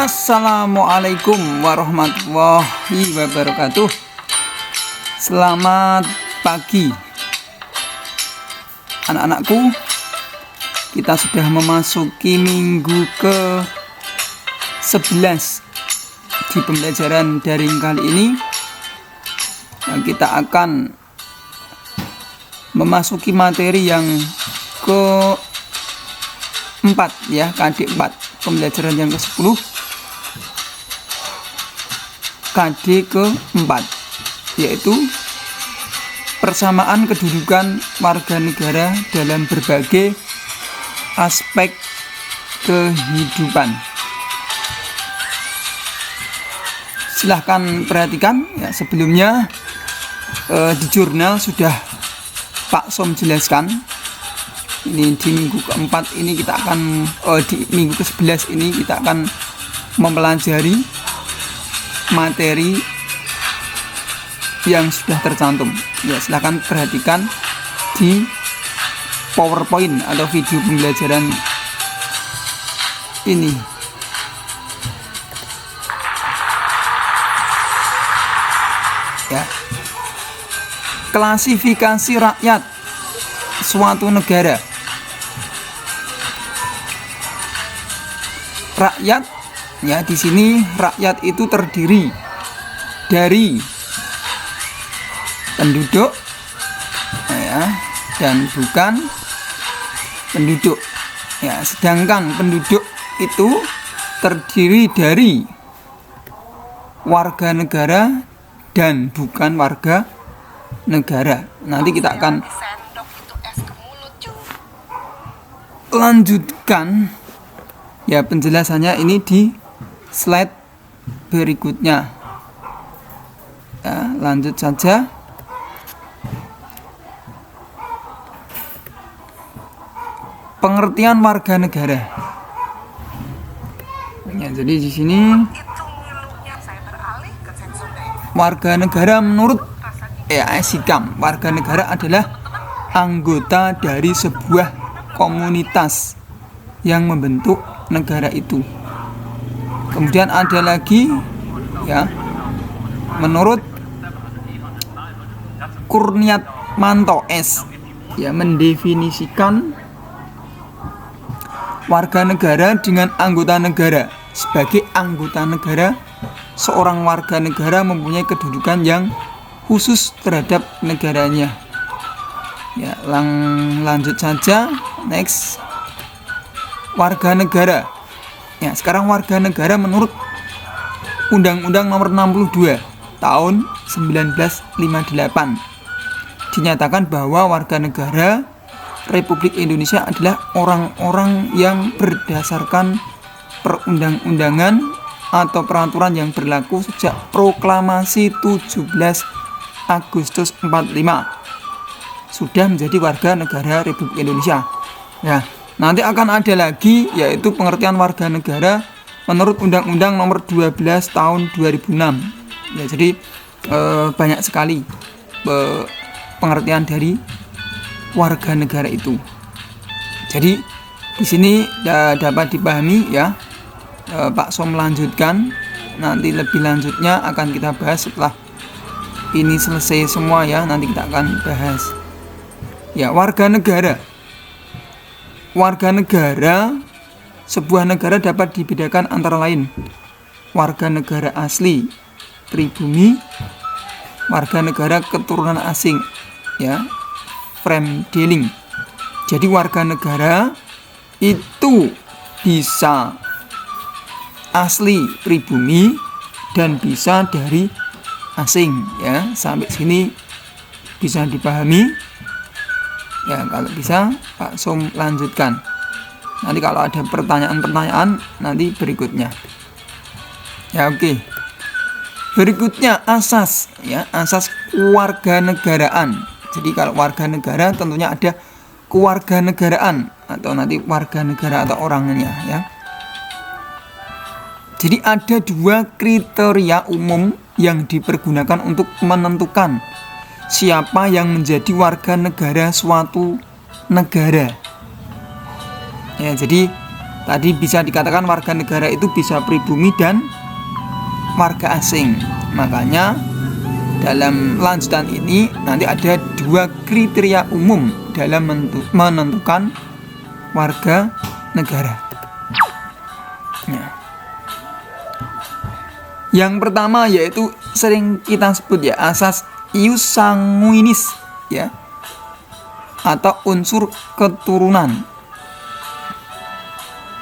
Assalamualaikum warahmatullahi wabarakatuh. Selamat pagi anak-anakku. Kita sudah memasuki minggu ke 11 di pembelajaran daring kali ini. Dan kita akan memasuki materi yang keempat ya, KD 4, pembelajaran yang ke-10, KD ke-4, yaitu persamaan kedudukan warga negara dalam berbagai aspek kehidupan. Silahkan perhatikan ya, sebelumnya di jurnal sudah Pak Som jelaskan. Ini di minggu keempat ini kita akan di minggu ke-11 ini kita akan mempelajari materi yang sudah tercantum. Ya, silahkan perhatikan di PowerPoint atau video pembelajaran ini. Ya. Klasifikasi rakyat suatu negara. Rakyat ya, di sini rakyat itu terdiri dari penduduk ya, dan bukan penduduk ya, sedangkan penduduk itu terdiri dari warga negara dan bukan warga negara. Nanti kita akan lanjutkan ya penjelasannya ini di slide berikutnya ya, lanjut saja. Pengertian warga negara ya, jadi di sini warga negara menurut SIKAM, warga negara adalah anggota dari sebuah komunitas yang membentuk negara itu. Kemudian ada lagi ya, menurut Kurniatmanto S ya, mendefinisikan warga negara dengan anggota negara. Sebagai anggota negara, seorang warga negara mempunyai kedudukan yang khusus terhadap negaranya. Ya, lanjut saja. Next, warga negara. Ya, sekarang warga negara menurut Undang-Undang Nomor 62 Tahun 1958 dinyatakan bahwa warga negara Republik Indonesia adalah orang-orang yang berdasarkan perundang-undangan atau peraturan yang berlaku sejak Proklamasi 17 Agustus 45 sudah menjadi warga negara Republik Indonesia. Ya, nanti akan ada lagi yaitu pengertian warga negara menurut Undang-Undang Nomor 12 Tahun 2006. Ya, jadi banyak sekali pengertian dari warga negara itu. Jadi di sini dapat dipahami ya. Pak Som melanjutkan, nanti lebih lanjutnya akan kita bahas setelah ini selesai semua ya, nanti kita akan bahas. Ya, warga negara. Warga negara, sebuah negara dapat dibedakan antara lain warga negara asli, pribumi, warga negara keturunan asing ya, Fremdeling. Jadi warga negara itu bisa asli pribumi dan bisa dari asing ya. Sampai sini bisa dipahami ya. Kalau bisa Pak Som lanjutkan. Nanti kalau ada pertanyaan-pertanyaan nanti berikutnya ya. Oke. Berikutnya asas ya, asas kewarganegaraan. Jadi kalau warga negara tentunya ada kewarganegaraan atau nanti warga negara atau orangnya ya. Jadi ada dua kriteria umum yang dipergunakan untuk menentukan siapa yang menjadi warga negara suatu negara. Ya, jadi Tadi bisa dikatakan warga negara itu bisa pribumi dan warga asing. Makanya dalam lanjutan ini nanti ada 2 kriteria umum dalam menentukan warga negara. Ya. Yang pertama yaitu sering kita sebut ya asas ius sanguinis ya, atau unsur keturunan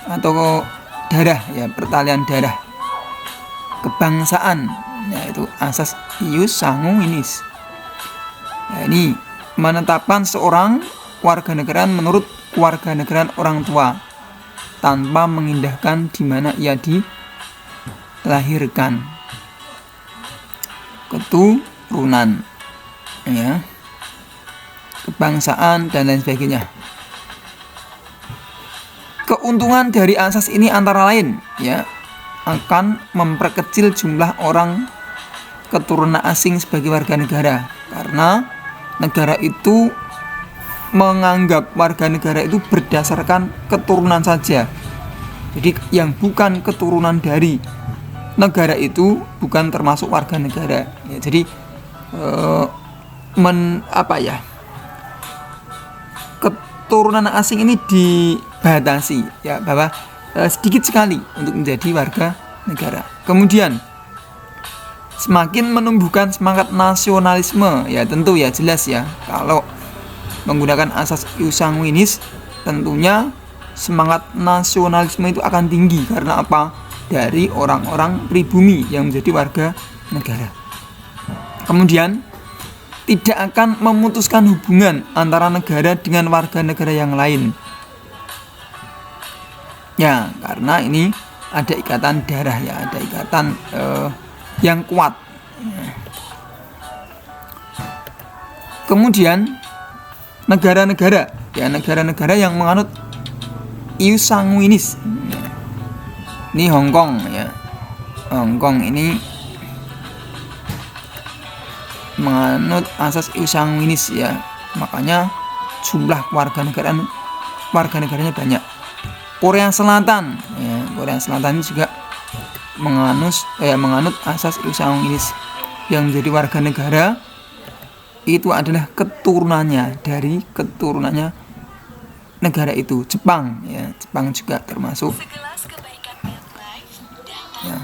atau darah ya, pertalian darah, kebangsaan, yaitu asas ius sanguinis. Nah, ini menetapkan seorang warga negara menurut warga negara orang tua tanpa mengindahkan di mana ia dilahirkan, keturunan ya, kebangsaan dan lain sebagainya. Keuntungan dari asas ini antara lain ya, akan memperkecil jumlah orang keturunan asing sebagai warga negara, karena negara itu menganggap warga negara itu berdasarkan keturunan saja. Jadi yang bukan keturunan dari negara itu bukan termasuk warga negara ya. Jadi keturunan asing ini dibatasi ya, bahwa sedikit sekali untuk menjadi warga negara. Kemudian semakin menumbuhkan semangat nasionalisme ya, tentu ya jelas ya, kalau menggunakan asas ius sanguinis tentunya semangat nasionalisme itu akan tinggi. Karena apa? Dari orang-orang pribumi yang menjadi warga negara. Kemudian tidak akan memutuskan hubungan antara negara dengan warga negara yang lain ya, karena ini ada ikatan darah ya, ada ikatan yang kuat ya. Kemudian negara-negara ya, negara-negara yang menganut ius sanguinis ya. Ini Hongkong ya, Hongkong ini menganut asas ius sanguinis ya, makanya jumlah warga negaranya banyak. Korea Selatan ya, Korea Selatan ini juga menganut asas ius sanguinis. Yang menjadi warga negara itu adalah keturunannya dari keturunannya negara itu. Jepang ya, Jepang juga termasuk ya.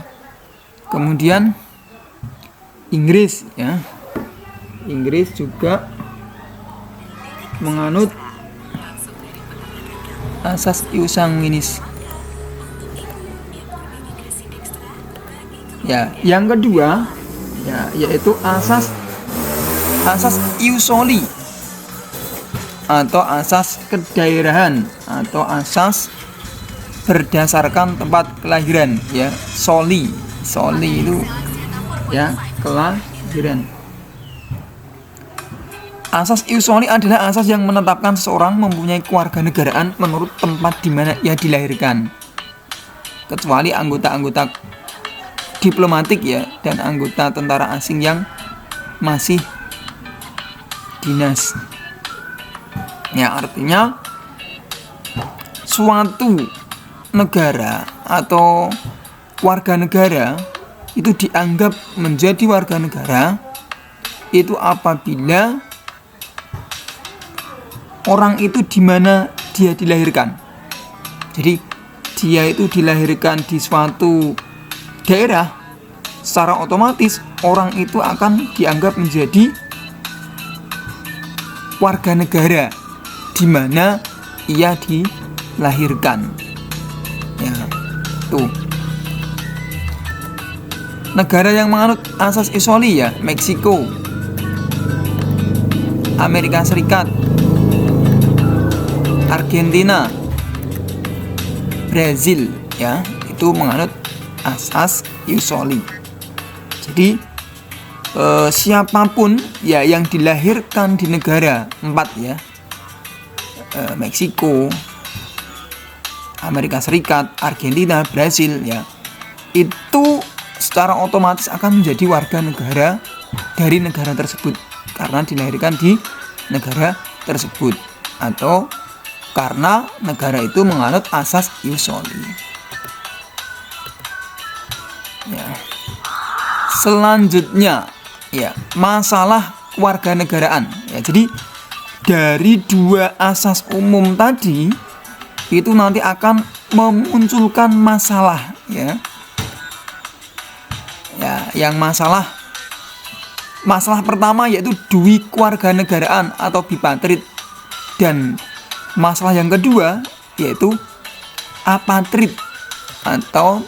Kemudian Inggris ya, Inggris juga menganut asas ius sanguinis ya. Yang kedua ya, yaitu asas ius soli atau asas kedaerahan atau asas berdasarkan tempat kelahiran ya. Soli itu ya, kelahiran. Asas ius soli adalah asas yang menetapkan seseorang mempunyai kewarganegaraan menurut tempat di mana ia dilahirkan, kecuali anggota-anggota diplomatik ya dan anggota tentara asing yang masih dinas. Ya, artinya suatu negara atau warga negara itu dianggap menjadi warga negara itu apabila orang itu di mana dia dilahirkan. Jadi dia itu dilahirkan di suatu daerah, secara otomatis orang itu akan dianggap menjadi warga negara di mana ia dilahirkan. Ya, tuh. Negara yang menganut asas ius soli ya, Meksiko, Amerika Serikat, Argentina, Brazil ya, itu menganut asas ius soli. Jadi siapapun ya yang dilahirkan di negara 4 ya, Meksiko, Amerika Serikat, Argentina, Brazil ya, itu secara otomatis akan menjadi warga negara dari negara tersebut karena dilahirkan di negara tersebut atau karena negara itu menganut asas ius soli. Ya. Selanjutnya, ya, masalah kewarganegaraan. Ya, jadi dari dua asas umum tadi itu nanti akan memunculkan masalah, ya. Ya, yang masalah pertama yaitu dui kewarganegaraan atau bipatrid, dan masalah yang kedua yaitu apatrid atau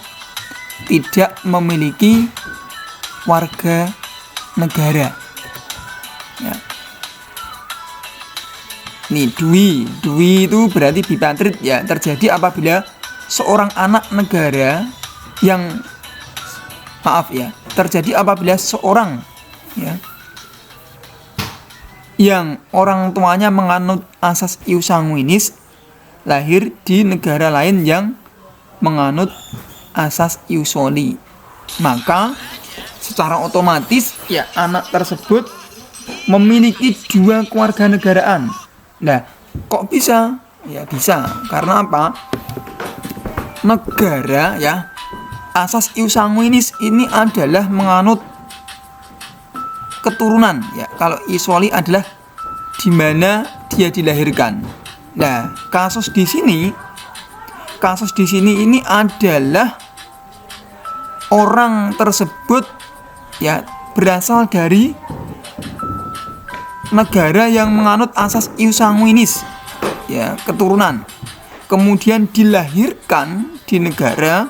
tidak memiliki warga negara. Ya. Nih, dui itu berarti bipatrid, ya, terjadi apabila seorang anak negara yang terjadi apabila seorang, ya, yang orang tuanya menganut asas ius sanguinis lahir di negara lain yang menganut asas ius soli, maka secara otomatis, ya, anak tersebut memiliki dua kewarganegaraan. Nah, kok bisa? Ya bisa, karena apa? Negara, ya, asas ius sanguinis ini adalah menganut keturunan, ya. Kalau ius soli adalah di mana dia dilahirkan. Nah, kasus di sini ini adalah orang tersebut, ya, berasal dari negara yang menganut asas ius sanguinis, ya, keturunan, kemudian dilahirkan di negara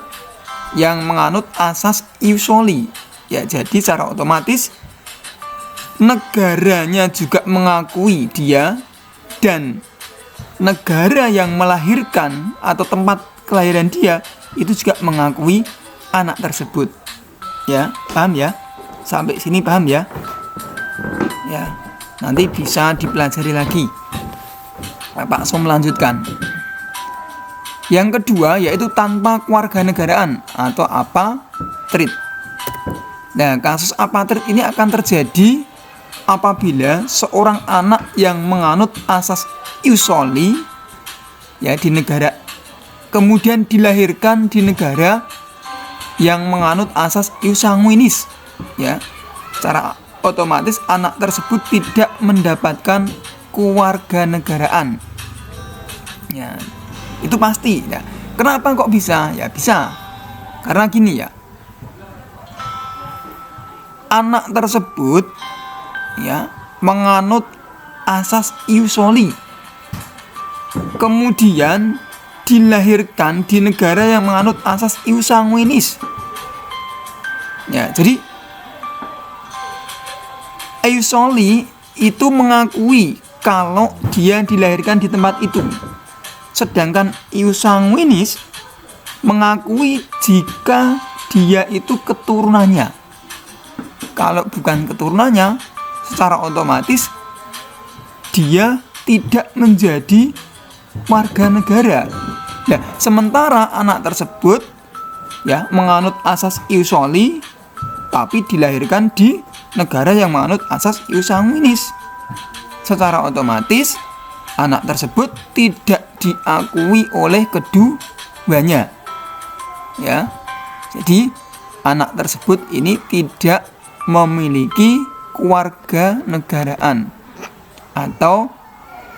yang menganut asas ius soli, ya. Jadi secara otomatis negaranya juga mengakui dia, dan negara yang melahirkan atau tempat kelahiran dia itu juga mengakui anak tersebut. Ya, paham ya? Sampai sini paham ya? Ya, nanti bisa dipelajari lagi. Pak Som melanjutkan. Yang kedua yaitu tanpa kewarganegaraan atau apatrid. Nah, kasus apatrid ini akan terjadi apabila seorang anak yang menganut asas ius soli, ya, di negara, kemudian dilahirkan di negara yang menganut asas ius sanguinis, ya. Secara otomatis anak tersebut tidak mendapatkan kewarganegaraan. Ya, itu pasti, ya. Kenapa kok bisa? Ya bisa. Karena gini, ya. Anak tersebut, ya, menganut asas ius soli, kemudian dilahirkan di negara yang menganut asas ius sanguinis. Ya, jadi ius soli itu mengakui kalau dia dilahirkan di tempat itu, sedangkan ius sanguinis mengakui jika dia itu keturunannya. Kalau bukan keturunannya, secara otomatis dia tidak menjadi warga negara. Nah, sementara anak tersebut, ya, menganut asas ius soli tapi dilahirkan di negara yang menganut asas ius sanguinis, secara otomatis anak tersebut tidak diakui oleh keduanya, ya. Jadi anak tersebut ini tidak memiliki kewarganegaraan atau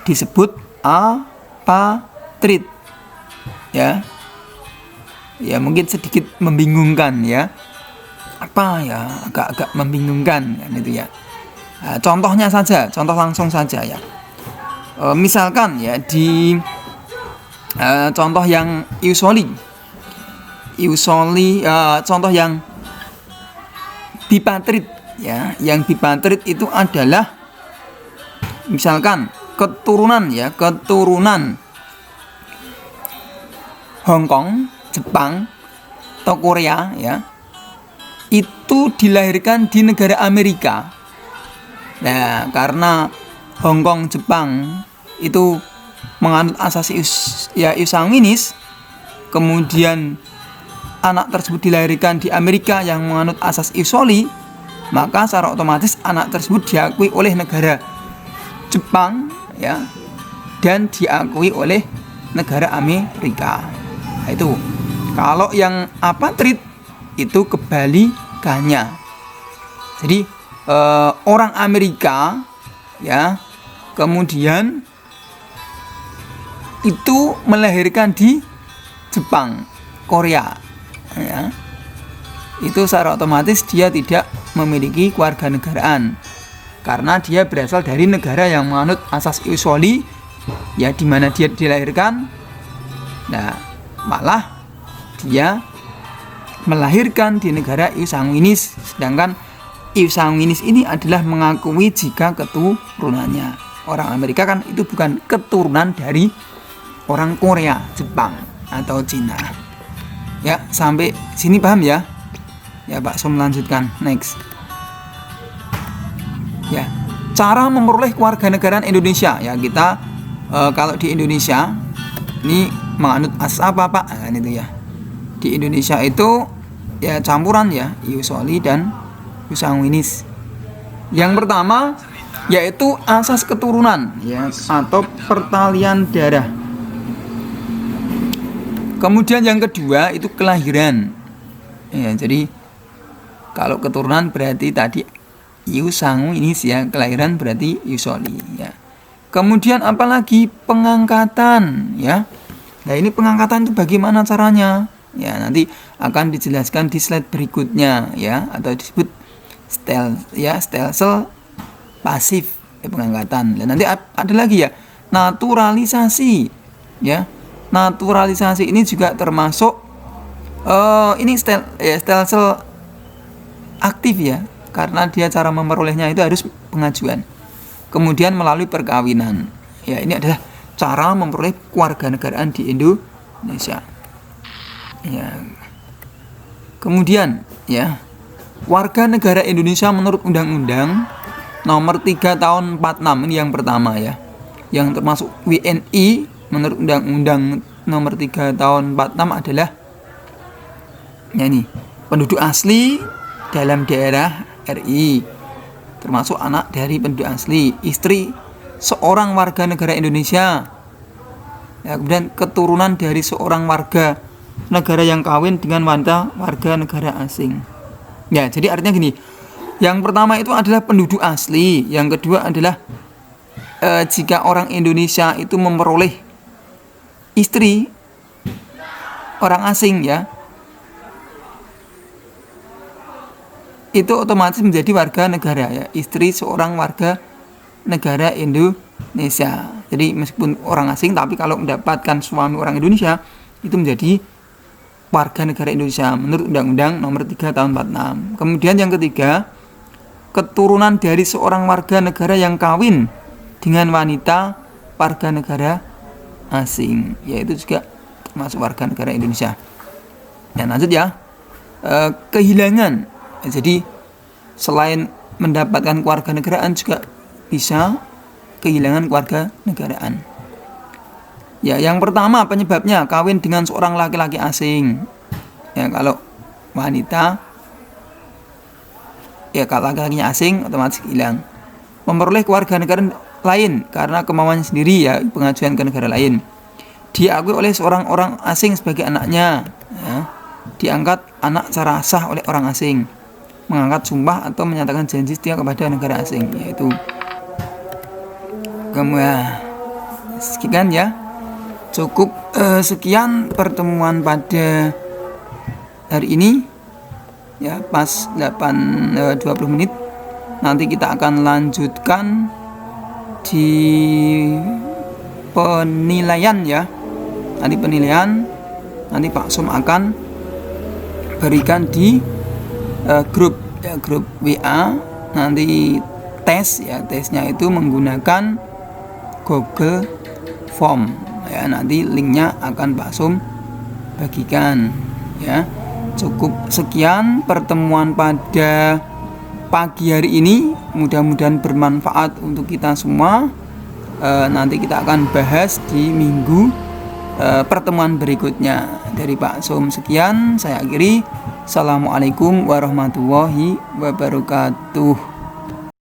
disebut apatrid, ya. Ya, mungkin sedikit membingungkan, ya. Apa ya, agak membingungkan kan itu, ya. Nah, contohnya saja, contoh langsung saja, ya. Misalkan, ya, di contoh yang ius soli, contoh yang bipatrid, ya. Yang bipatrid itu adalah misalkan keturunan, ya, keturunan Hong Kong, Jepang, atau Korea, ya, itu dilahirkan di negara Amerika. Nah, karena Hong Kong, Jepang itu menganut asas ius sanguinis, kemudian anak tersebut dilahirkan di Amerika yang menganut asas ius soli, maka secara otomatis anak tersebut diakui oleh negara Jepang, ya, dan diakui oleh negara Amerika. Nah, itu. Kalau yang apatrid itu kebalikannya. Jadi orang Amerika ya kemudian itu melahirkan di Jepang, Korea ya. Itu secara otomatis dia tidak memiliki kewarganegaraan karena dia berasal dari negara yang menganut asas ius soli ya, di mana dia dilahirkan. Nah, malah dia melahirkan di negara ius sanguinis, sedangkan ius sanguinis ini adalah mengakui jika keturunannya. Orang Amerika kan itu bukan keturunan dari orang Korea, Jepang atau Cina. Ya, sampai sini paham ya? Ya, Pak Som lanjutkan. Next. Ya, cara memperoleh kewarganegaraan Indonesia. Ya, kita kalau di Indonesia ini menganut asas apa, Pak? Nah, itu ya. Di Indonesia itu ya campuran ya, ius soli dan ius sanguinis. Yang pertama yaitu asas keturunan ya, atau pertalian darah. Kemudian yang kedua itu kelahiran. Ya, jadi kalau keturunan berarti tadi ius sanguinis ya, kelahiran berarti ius soli ya. Kemudian apalagi pengangkatan ya. Nah, ini pengangkatan itu bagaimana caranya? Ya, nanti akan dijelaskan di slide berikutnya ya, atau disebut stelsel pasif pengangkatan. Dan nanti ada lagi ya, naturalisasi ya. Naturalisasi ini juga termasuk ini stelsel aktif ya, karena dia cara memperolehnya itu harus pengajuan. Kemudian melalui perkawinan. Ya, ini adalah cara memperoleh kewarganegaraan di Indonesia. Ya. Kemudian ya, warga negara Indonesia menurut Undang-Undang Nomor 3 Tahun 46 ini yang pertama ya, yang termasuk WNI menurut Undang-Undang Nomor 3 Tahun 46 adalah ya ini, penduduk asli dalam daerah RI, termasuk anak dari penduduk asli, istri seorang warga negara Indonesia ya, kemudian keturunan dari seorang warga negara yang kawin dengan wanita warga negara asing. Ya, jadi artinya gini. Yang pertama itu adalah penduduk asli, yang kedua adalah jika orang Indonesia itu memperoleh istri orang asing ya, itu otomatis menjadi warga negara ya, istri seorang warga negara Indonesia. Jadi meskipun orang asing, tapi kalau mendapatkan suami orang Indonesia itu menjadi warga negara Indonesia menurut Undang-Undang Nomor 3 Tahun 46. Kemudian yang ketiga, keturunan dari seorang warga negara yang kawin dengan wanita warga negara asing, yaitu juga termasuk warga negara Indonesia. Dan lanjut ya, kehilangan. Jadi selain mendapatkan kewarganegaraan juga bisa kehilangan kewarganegaraan. Ya, yang pertama penyebabnya kawin dengan seorang laki-laki asing. Ya, kalau wanita ya, kalau laki-lakinya asing otomatis hilang. Memperoleh kewarganegaraan lain karena kemauannya sendiri ya, pengajuan ke negara lain. Diakui oleh seorang orang asing sebagai anaknya ya. Diangkat anak secara sah oleh orang asing. Mengangkat sumpah atau menyatakan janji setia kepada negara asing, yaitu sekian ya. Cukup sekian pertemuan pada hari ini ya, pas 20 menit. Nanti kita akan lanjutkan di penilaian ya. Nanti penilaian nanti Pak Som akan berikan di grup WA. Nanti tes ya, tesnya itu menggunakan Google Form ya, nanti linknya akan Pak Som bagikan ya. Cukup sekian pertemuan pada pagi hari ini, mudah-mudahan bermanfaat untuk kita semua. Nanti kita akan bahas di minggu pertemuan berikutnya. Dari Pak Som sekian, saya akhiri. Assalamualaikum warahmatullahi wabarakatuh.